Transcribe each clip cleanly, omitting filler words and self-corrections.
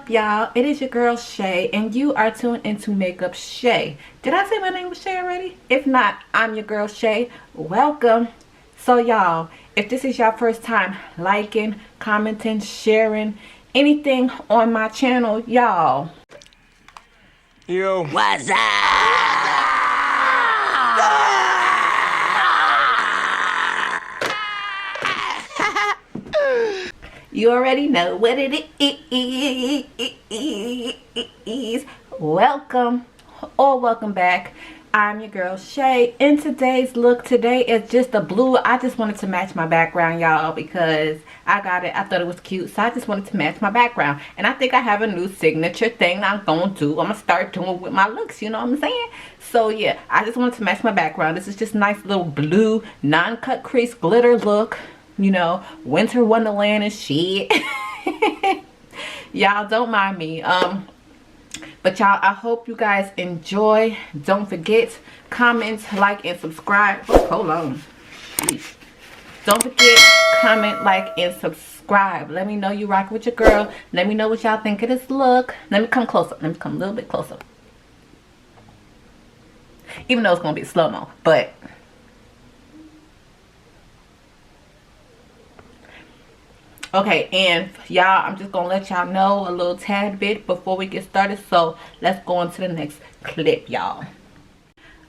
up, y'all? It is your girl Shay, and you are tuned into Makeup Shay. Did I say my name was Shay already? If not, I'm your girl Shay. Welcome. So y'all, if this is your first time liking, commenting, sharing anything on my channel, y'all, yo, What's up? you already know what it is. Welcome or welcome back. I'm your girl Shay. In today's look, today is just a blue. I just wanted to match my background, y'all, because I got it. I thought it was cute, so I just wanted to match my background. And I think I have a new signature thing I'm gonna do. I'm gonna start doing with my looks, you know what I'm saying? So yeah, I just wanted to match my background. This is just nice little blue non-cut crease glitter look. You know, winter wonderland and shit. Y'all don't mind me. But y'all, I hope you guys enjoy. Don't forget, comment, like, and subscribe. Oh, hold on. Jeez. Don't forget, comment, like, and subscribe. Let me know you rock with your girl. Let me know what y'all think of this look. Let me come closer. Let me come a little bit closer. Even though it's gonna be slow-mo, but okay, and y'all, I'm just gonna let y'all know a little tad bit before we get started. So let's go on to the next clip, y'all.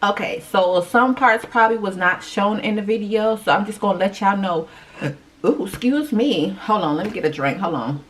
Okay, so some parts probably was not shown in the video, so I'm just gonna let y'all know. Ooh, excuse me. Hold on, let me get a drink. Hold on.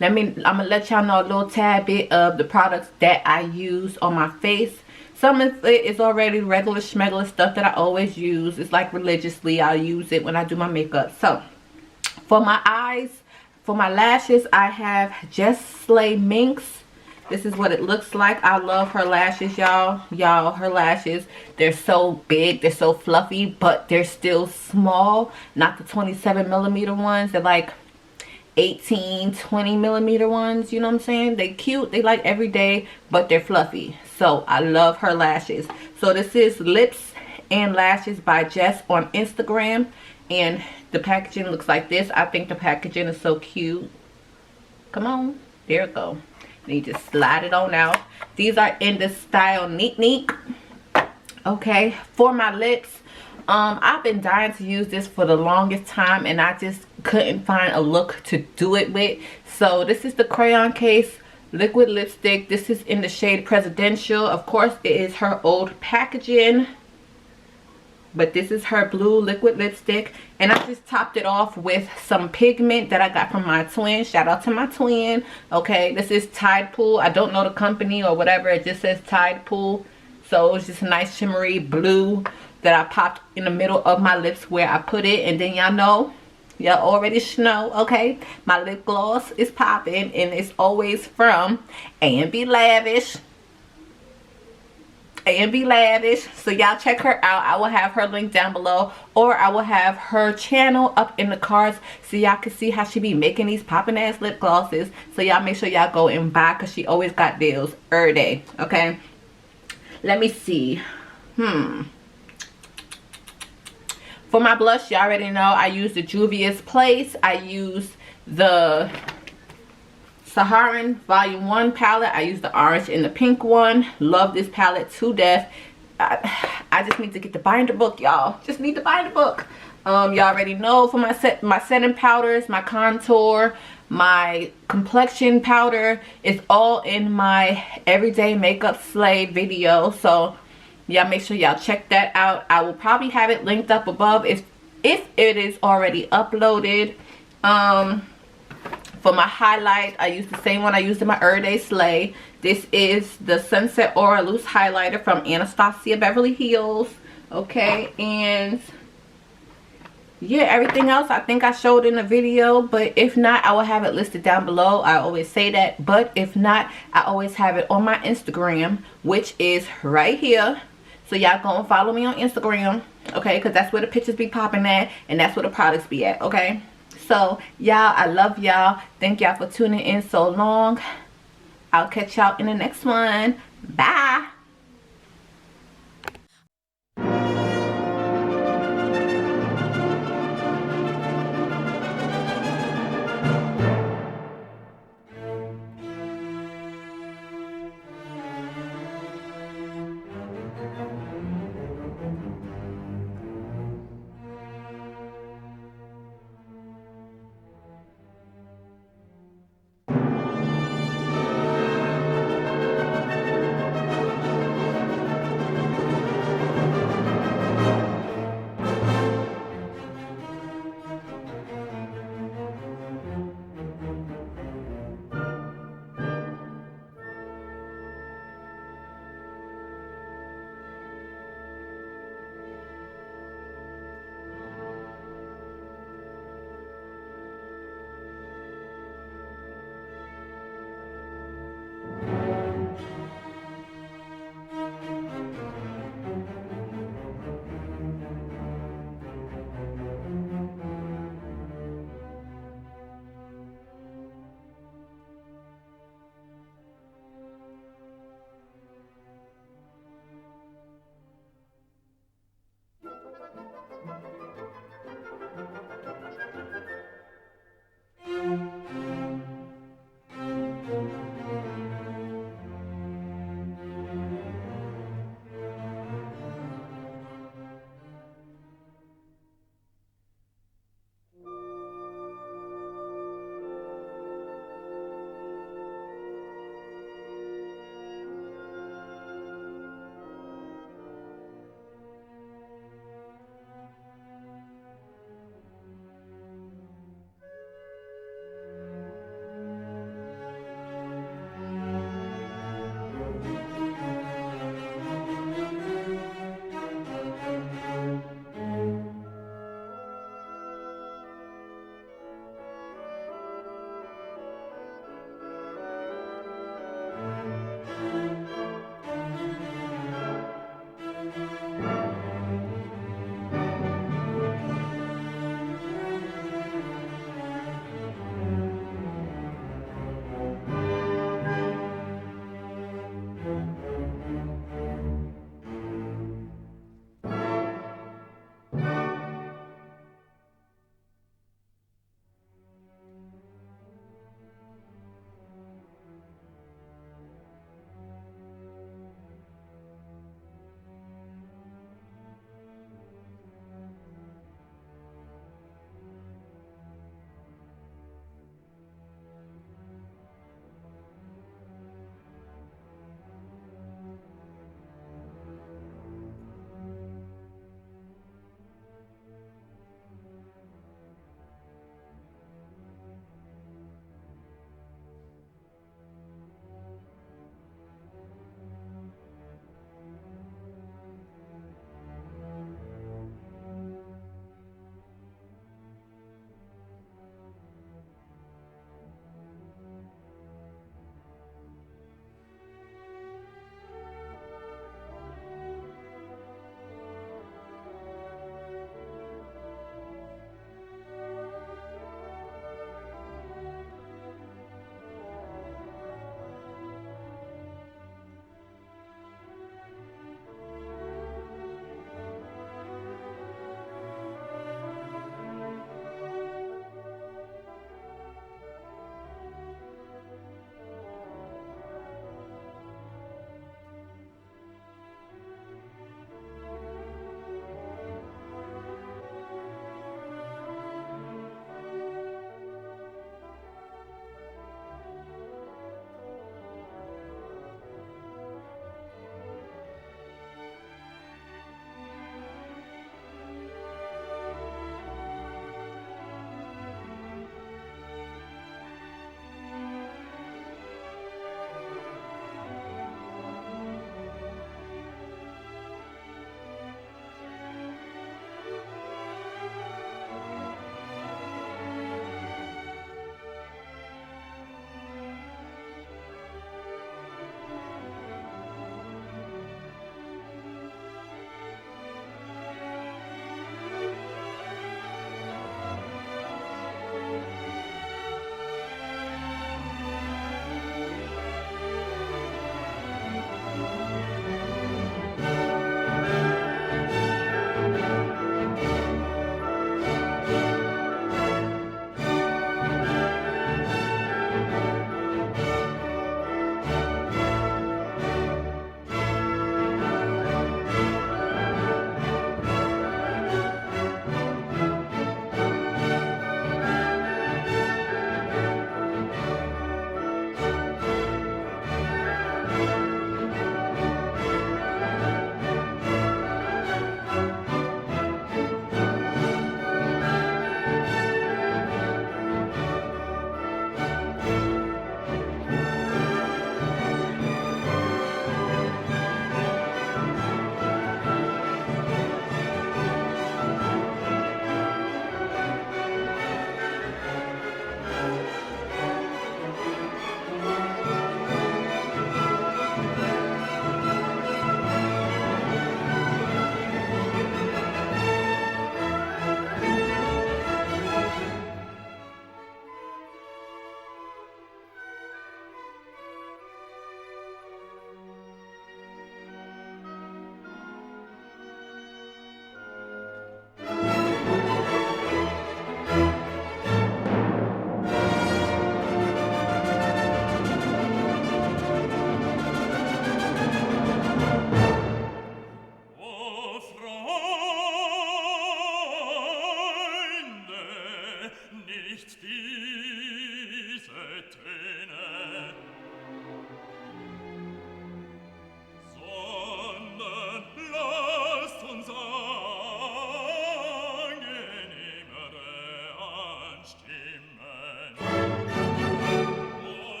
I'm gonna let y'all know a little tad bit of the products that I use on my face. Some of it is already regular schmegular stuff that I always use. It's like religiously I'll use it when I do my makeup. So for my eyes, for my lashes, I have Just Slay Minx. This is what it looks like. I love her lashes, y'all. Y'all, her lashes, they're so big, they're so fluffy, but they're still small. Not the 27mm ones. They're like 18, 20mm ones, you know what I'm saying? They cute, they like everyday, but they're fluffy. So I love her lashes. So this is Lips and Lashes by Jess on Instagram, and the packaging looks like this. I think the packaging is so cute. Come on, there it go. And you just slide it on out. These are in the style Nique. Okay, for my lips, I've been dying to use this for the longest time, and I just couldn't find a look to do it with. So this is the Crayon Case liquid lipstick. This is in the shade Presidential. Of course, it is her old packaging, but this is her blue liquid lipstick, and I just topped it off with some pigment that I got from my twin. Shout out to my twin. Okay, this is Tide Pool. I don't know the company or whatever. It just says Tide Pool. So it's just a nice shimmery blue that I popped in the middle of my lips where I put it. And then y'all know, y'all already know, okay, my lip gloss is popping, and it's always from A&B Lavish. A&B Lavish. So y'all check her out. I will have her link down below, or I will have her channel up in the cards so y'all can see how she be making these popping ass lip glosses. So y'all make sure y'all go and buy, because she always got deals every day. Okay, let me see. For my blush, you already know I use the Juvia's Place. I use the Saharan Volume 1 palette. I use the orange and the pink one. Love this palette to death. I just need to get the binder book, y'all. Just need the binder book. Y'all already know for my setting powders, my contour, my complexion powder is all in my everyday makeup slay video. So y'all make sure y'all check that out. I will probably have it linked up above if it is already uploaded. For my highlight, I use the same one I used in my everyday slay. This is the Sunset Aura Loose Highlighter from Anastasia Beverly Hills. Okay, and yeah, everything else I think I showed in the video, but if not, I will have it listed down below. I always say that, but if not, I always have it on my Instagram, which is right here. So y'all go and follow me on Instagram, okay, because that's where the pictures be popping at, and that's where the products be at. Okay, so y'all, I love y'all. Thank y'all for tuning in so long. I'll catch y'all in the next one. Bye.